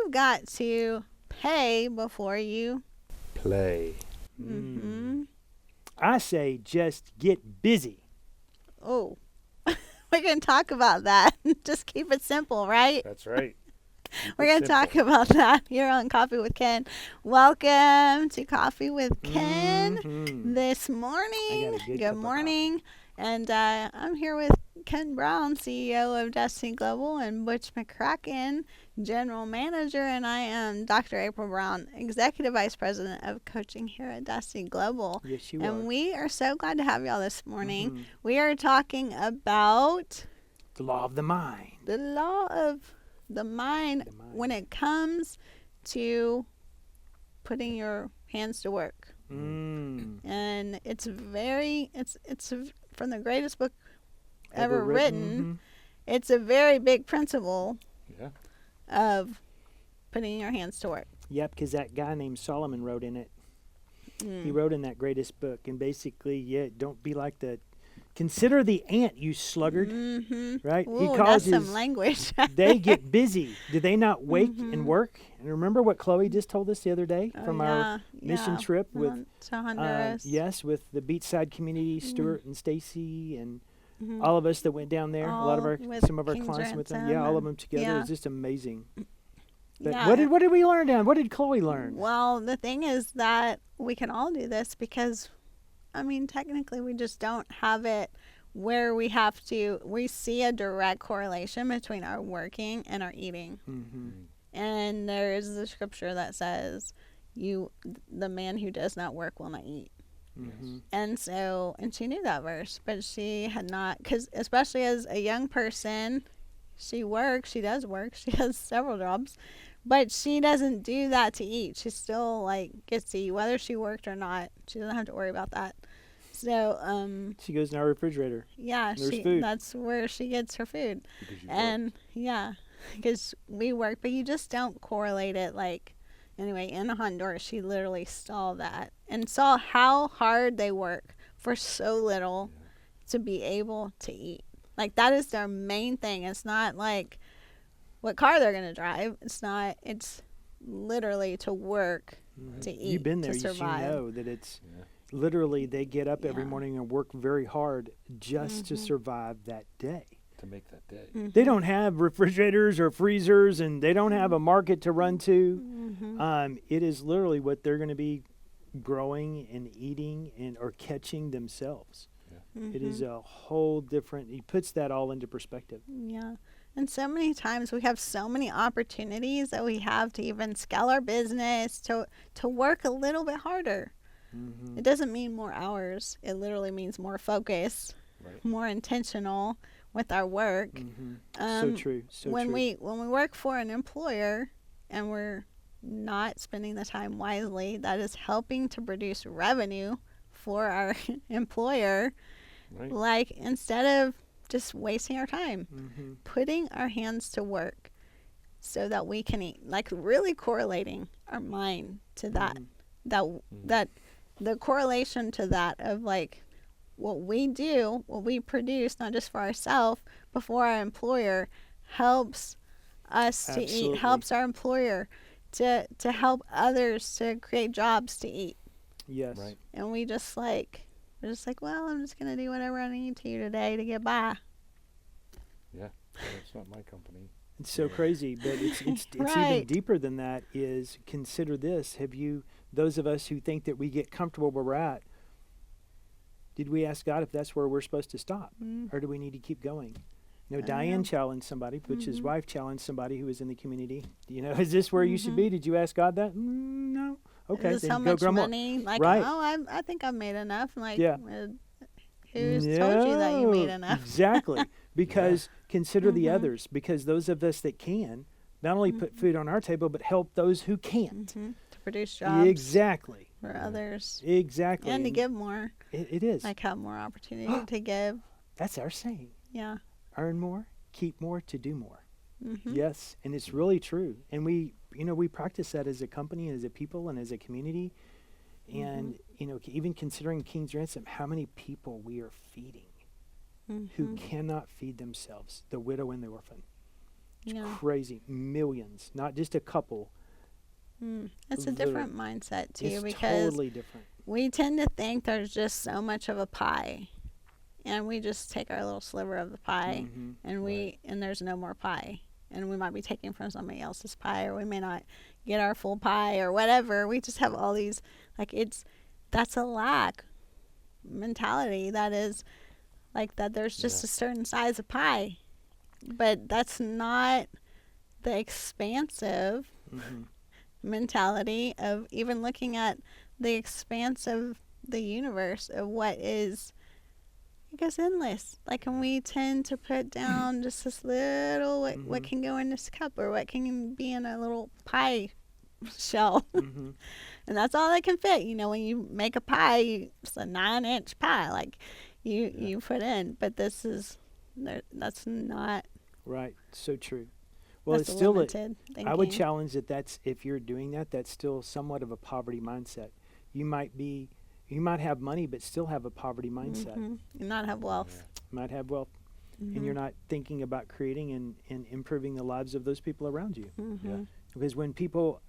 you've got to pay before you Play. mm-hmm. I say just get busy. Oh, we're going to talk about that. Just keep it simple, right? That's right. We're going to talk about that here on Coffee with Ken. Welcome to Coffee with Ken Mhm. this I morning. got a good Good cup of morning. And I'm here with Ken Brown, CEO of Destiny Global, and Butch McCracken, General Manager. And I am Dr. April Brown, Executive Vice President of Coaching here at Destiny Global. Yes, you And are. we are so glad to have y'all this morning. Mhm. We are talking about The law of the mind. the law of the mind The mind. when it comes to putting your hands to work. And it's from the greatest book ever written. It's a very big principle Yeah. of putting your hands to work. Yep, because that guy named Solomon wrote in it. Mm. He wrote in that greatest book, and basically, don't be like consider the ant, you sluggard. Mm-hmm. Right? Ooh, He that's calls some his, language. they get busy. Do they not wake Mhm. and work? And remember what Chloe just told us the other day Oh, from our mission trip with to Honduras. yes, with the Beachside community, Stuart and Stacy and Mhm. all of us that went down there. A lot of All our with some of our King's clients with them. Ransom Yeah, all of and- them together. yeah. It was just amazing. But Yeah. what did we learn down? What did Chloe learn? Well, the thing is that we can all do this because, I mean, technically we just don't have it where we see a direct correlation between our working and our eating. Mm-hmm. And there is the scripture that says, the man who does not work will not eat. Mm-hmm. And she knew that verse, but she had not, because especially as a young person, she does work, she has several jobs, but she doesn't do that to eat. She still gets to eat whether she worked or not. She doesn't have to worry about that. So, She goes in our refrigerator. yeah, There's food. that's where she gets her food. Because you And yeah, because we work, but you just don't correlate it. Anyway, in Honduras, she literally saw that and saw how hard they work for so little to be able to eat. That is their main thing. It's not like what car they're going to drive. It's literally to work, to eat, You've been there. to You should survive. know that it's Yeah. literally they get up every Yeah. morning and work very hard just to Mhm. survive that day. To make that day. Mhm. They don't have refrigerators or freezers, and they don't have a market to run to. Mhm. It is literally what they're going to be growing and eating or catching themselves. It is Mhm. a whole different. He puts that all into perspective. Yeah. And so many times we have so many opportunities that we have to even scale our business, to work a little bit harder. Mm-hmm. It doesn't mean more hours. It literally means more focus, Right. more intentional with our work. Mm-hmm. So Um, true. So when true. we work for an employer and we're not spending the time wisely, that is helping to produce revenue for our employer. Right. Instead of just wasting our time, Mm-hmm. putting our hands to work so that we can eat, really correlating our mind to that. That the correlation to that of what we do, what we produce, not just for ourselves, but for our employer, helps us to Absolutely. eat, helps our employer to help others to create jobs to eat. Yes. Right. And we're just like, well, I'm just gonna do whatever I need to today to get by. Yeah. That's not my company. It's so crazy, but it's even Right. deeper than that. Is consider this: those of us who think that we get comfortable where we're at, did we ask God if that's where we're supposed to stop, Mm. or do we need to keep going? I Diane know. challenged somebody, Butch's Mhm. wife challenged somebody who was in the community. Is this where you should be? Did you ask God that? No. Okay, Is this then how go much grumble. money? Right. I think I've made enough. Yeah. Who's told you that you made No, enough? Exactly. Because consider the Mhm. others. Because those of us that can, not only put food on our table, but help those who can't. Mhm. To produce jobs Exactly. for others Exactly. and to give more, It is. have more opportunity to give. That's our saying. Yeah. Earn more, keep more, to do more. Mhm. Yes, and it's really true. And we practice that as a company, as a people, and as a community. And, even considering King's Ransom, how many people we are feeding who Mhm. cannot feed themselves, the widow and the orphan. It's Yeah. crazy. Millions, not just a couple. It's a different mindset too, It's because totally different. we tend to think there's just so much of a pie, and we just take our little sliver of the pie, Mhm. and there's no more pie, and we might be taking from somebody else's pie, or we may not get our full pie or whatever. We just have all these, like, that's a lack mentality. That is like that. There's just Yeah. a certain size of pie, but that's not the expansive Mhm. mentality of even looking at the expanse of the universe of what is, I guess, endless. Like, and we tend to put down just this little, what Mhm. can go in this cup, or what can be in a little pie shell. Mhm. And that's all that can fit. When you make a pie, it's a 9-inch pie, like you put in. But that's not, Right. So true. Well, that's it's a still limited thinking. I would challenge that's if you're doing that, that's still somewhat of a poverty mindset. You might have money, but still have a poverty mindset. And not have wealth. You might have wealth, and you're not thinking about creating and improving the lives of those people around you. Yeah. Because when people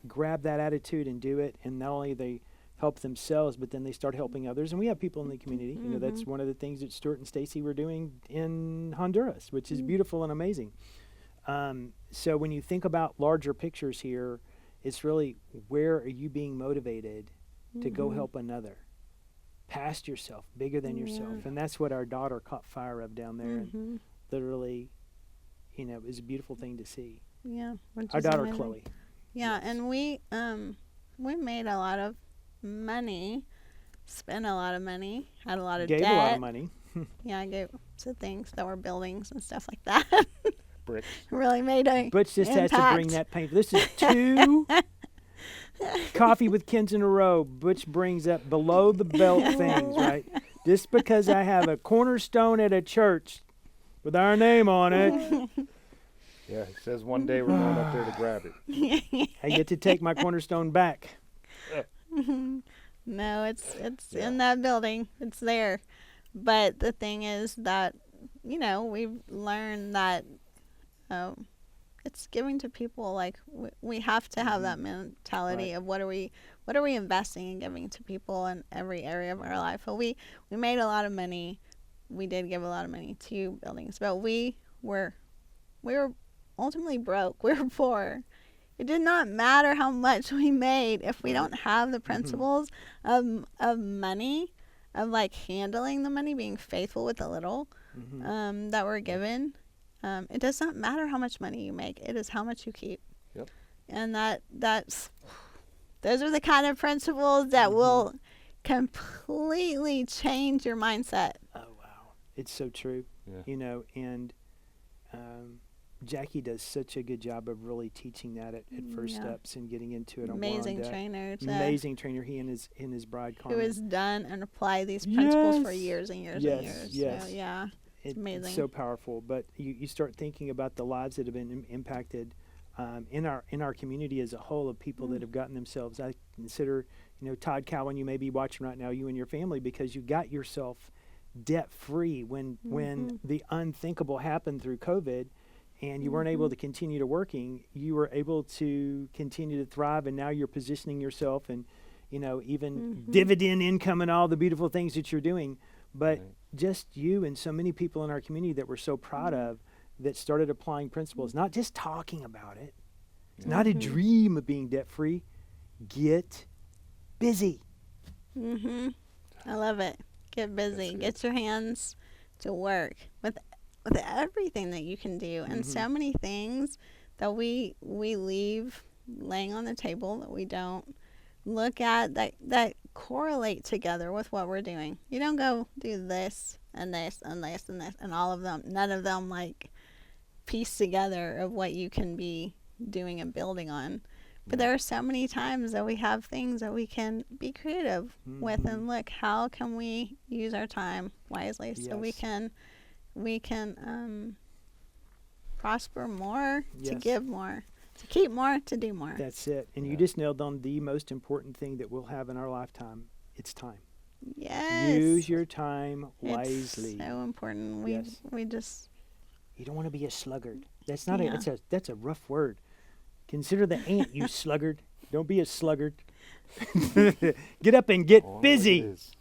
grab that attitude and do it, and not only they help themselves, but then they start helping others. And we have people in the community. That's one of the things that Stuart and Stacy were doing in Honduras, which is beautiful and amazing. So when you think about larger pictures here, it's really, where are you being motivated to go help another? Past yourself, bigger than yourself. And that's what our daughter caught fire of down there. And literally, it was a beautiful thing to see. Yeah. Which Our is daughter, amazing. Chloe. Yeah, Yes. and we made a lot of money, spent a lot of money, had a lot of Gave debt. a lot of money. Yeah, I gave to things that were buildings and stuff like that. Bricks. Really made a Butch just has to bring impact. that pain. This is 2 coffee with Kens in a row. Butch brings up below the belt things, right? Just because I have a cornerstone at a church with our name on it, Yeah, it says one day we're going up there to grab it. I get to take my cornerstone back. No, it's Yeah. in that building. It's there. But the thing is that, we've learned that it's giving to people. Like, we have to have that mentality Right. of what are we investing and giving to people in every area of our life. Well, we made a lot of money. We did give a lot of money to buildings, but we were ultimately broke. We were poor. It did not matter how much we made if we don't have the principles of money, of like handling the money, being faithful with the little that we're given. It does not matter how much money you make. It is how much you keep. Yep. And those are the kind of principles that will completely change your mindset. Oh, wow. It's so true. Yeah. And Jackie does such a good job of really teaching that at First Yeah. Steps and getting into it. Amazing trainer. Amazing trainer. He and his bride, Who Carmen. has done and applied these principles for Yes. years and years Yes, and years. yes. So, yeah. It's amazing. so powerful. But you start thinking about the lives that have been impacted in our community as a whole, of people that have gotten themselves. I consider, Todd Cowan, you may be watching right now, you and your family, because you got yourself debt free when the unthinkable happened through COVID, and you weren't able to continue to working. You were able to continue to thrive, and now you're positioning yourself, and even dividend income and all the beautiful things that you're doing. But just you and so many people in our community that we're so proud of, that started applying principles, not just talking about it. It's not a dream of being debt free. Get busy. I love it. Get busy. good. Get your hands to work with everything that you can do, and so many things that we leave laying on the table that we don't look at, that correlate together with what we're doing. You don't go do this and this and this and this and all of them. None of them like piece together of what you can be doing and building on. But there are so many times that we have things that we can be creative with, and look, how can we use our time wisely so we Yes. can prosper more, to Yes. give more, to keep more, to do more. That's it. And you Yeah. just nailed on the most important thing that we'll have in our lifetime. It's time. Yes. Use your time It's wisely. so important. Yes. We just You don't want to be a sluggard. That's not Yeah. that's a rough word. Consider the ant, you sluggard. Don't be a sluggard. Get up and get Oh, it busy. is.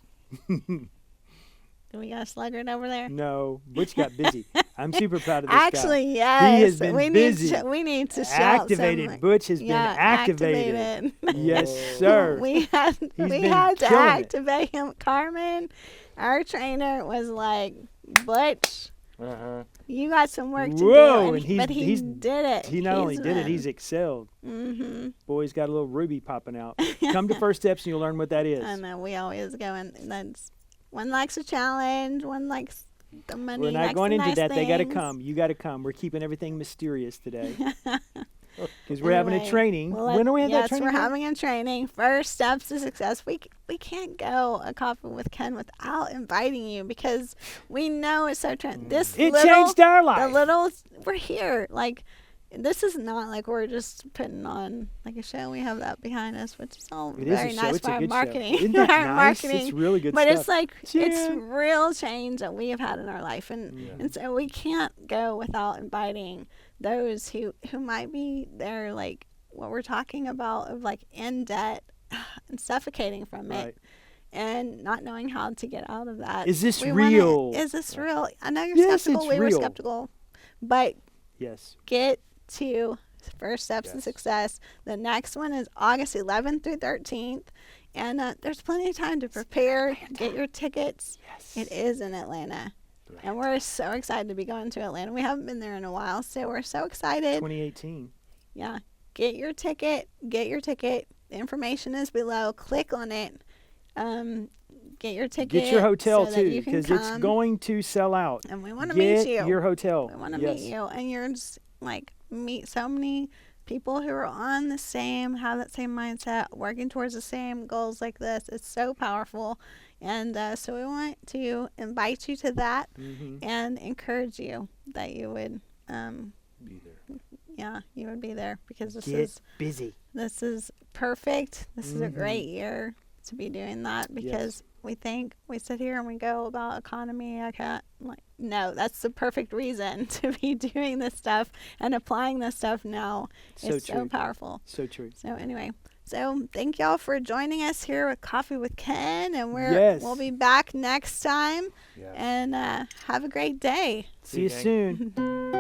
Do we got a sluggard over there? No, Butch got busy. I'm super proud of this Actually, guy. yes. He has been we busy. we need to shout Activated. some, Butch has yeah, been activated. Yes, Oh. sir. We had He's we been had to killing it. activate him. Carmen, our trainer, was like, "Butch, Uh-huh. you got some work to Whoa, do." and he's- but he he's- did it. He not only did it, he's excelled. Mm-hmm. Boy's got a little ruby popping out. Come to First Steps and you'll learn what that is. I know we always go and that's one likes a challenge, one likes the money. We're not likes going the into nice that. They got to things. come. You got to come. We're keeping everything mysterious today. Because we're having a Anyway, training. well, When are we at that yes, training? we're again? having a training. First steps to success. We can't go a coffee with Ken without inviting you because we know it's so this It little, changed our the life. little we're here. Like this is not like we're just putting on like a show. We have that behind us, which is all It is very a show. nice It's for a our good marketing. show. Isn't that our nice? marketing. It's really good But stuff. it's like it's Yeah. real change that we have had in our life, and Yeah. and so we can't go without inviting those who might be there, like what we're talking about, of like in debt and suffocating from Right. it and not knowing how to get out of that. Is this We wanna- real? Is this real? I know you're Yes, skeptical. it's We were real. skeptical, but Yes. get to First Steps to Yes. Success. The next one is August 11th through 13th. And there's plenty of time to prepare, get your tickets. Yes. It is in Atlanta. And we're so excited to be going to Atlanta. We haven't been there in a while, so we're so excited. 2018. Yeah. Get your ticket. Get your ticket. The information is below. Click on it. Get your ticket. Get your hotel so that too, you can because it's come. going to sell out. And we want to Get meet you. your hotel. We want to yes. meet you, and you're just like meet so many people who are on the same, have that same mindset, working towards the same goals like this. It's so powerful, and so we want to invite you to that Mhm. and encourage you that you would, Be there. yeah, you would be there because Get busy. this is perfect. This is a Mhm. great year to be doing that because we think we sit here and we go about economy. I can't like no, that's the perfect reason to be doing this stuff and applying this stuff now. So It's true. so powerful. So true. So anyway, so thank y'all for joining us here with Coffee with Ken, and Yes. we'll be back next time. Yeah. And have a great day. See you gang. soon.